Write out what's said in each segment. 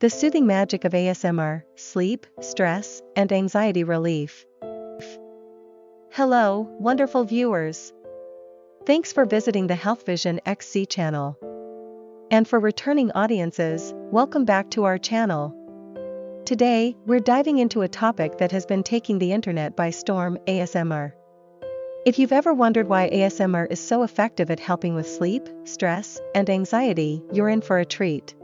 The soothing magic of ASMR, sleep, stress, and anxiety relief. Hello, wonderful viewers. Thanks for visiting the Health Vision XC channel. And for returning audiences, welcome back to our channel. Today, we're diving into a topic that has been taking the internet by storm, ASMR. If you've ever wondered why ASMR is so effective at helping with sleep, stress, and anxiety, you're in for a treat.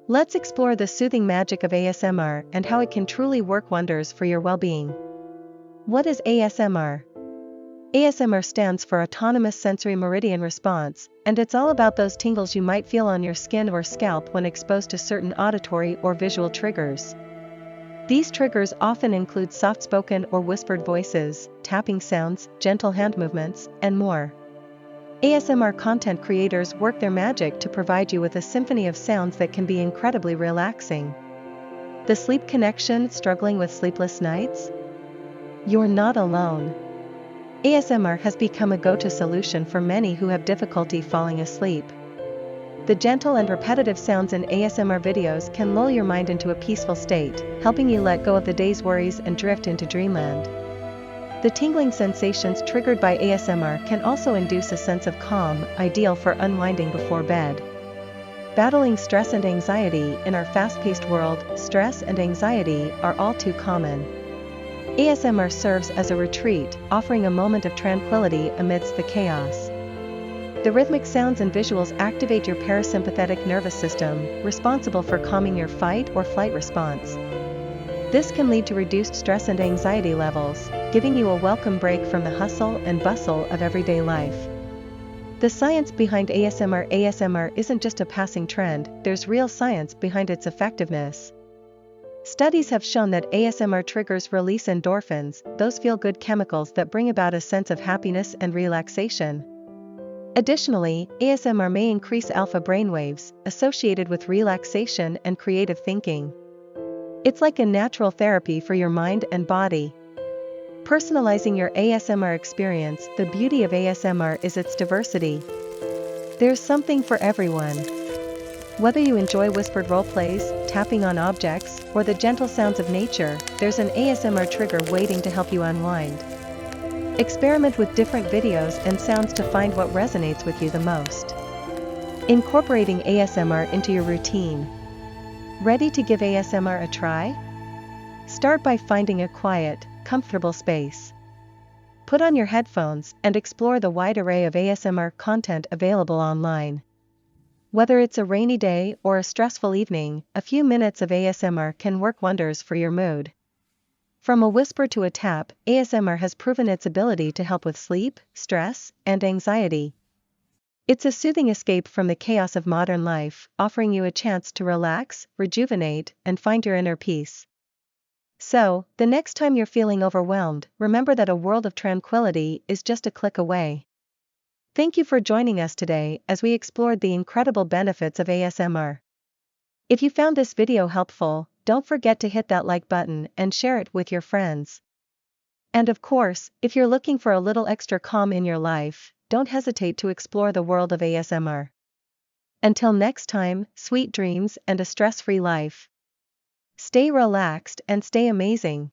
Let's explore the soothing magic of ASMR and how it can truly work wonders for your well-being. What is ASMR? ASMR stands for Autonomous Sensory Meridian Response, and it's all about those tingles you might feel on your skin or scalp when exposed to certain auditory or visual triggers. These triggers often include soft-spoken or whispered voices, tapping sounds, gentle hand movements, and more. ASMR content creators work their magic to provide you with a symphony of sounds that can be incredibly relaxing. The sleep connection, struggling with sleepless nights? You're not alone. ASMR has become a go-to solution for many who have difficulty falling asleep. The gentle and repetitive sounds in ASMR videos can lull your mind into a peaceful state, helping you let go of the day's worries and drift into dreamland. The tingling sensations triggered by ASMR can also induce a sense of calm, ideal for unwinding before bed. Battling stress and anxiety. In our fast-paced world, stress and anxiety are all too common. ASMR serves as a retreat, offering a moment of tranquility amidst the chaos. The rhythmic sounds and visuals activate your parasympathetic nervous system, responsible for calming your fight or flight response. This can lead to reduced stress and anxiety levels, giving you a welcome break from the hustle and bustle of everyday life. The science behind ASMR. ASMR isn't just a passing trend, there's real science behind its effectiveness. Studies have shown that ASMR triggers release endorphins, those feel-good chemicals that bring about a sense of happiness and relaxation. Additionally, ASMR may increase alpha brainwaves, associated with relaxation and creative thinking. It's like a natural therapy for your mind and body. Personalizing your ASMR experience. The beauty of ASMR is its diversity. There's something for everyone. Whether you enjoy whispered role plays, tapping on objects, or the gentle sounds of nature, there's an ASMR trigger waiting to help you unwind. Experiment with different videos and sounds to find what resonates with you the most. Incorporating ASMR into your routine. Ready to give ASMR a try? Start by finding a quiet, comfortable space. Put on your headphones and explore the wide array of ASMR content available online. Whether it's a rainy day or a stressful evening, a few minutes of ASMR can work wonders for your mood. From a whisper to a tap, ASMR has proven its ability to help with sleep, stress, and anxiety. It's a soothing escape from the chaos of modern life, offering you a chance to relax, rejuvenate, and find your inner peace. So, the next time you're feeling overwhelmed, remember that a world of tranquility is just a click away. Thank you for joining us today as we explored the incredible benefits of ASMR. If you found this video helpful, don't forget to hit that like button and share it with your friends. And of course, if you're looking for a little extra calm in your life, don't hesitate to explore the world of ASMR. Until next time, sweet dreams and a stress-free life. Stay relaxed and stay amazing.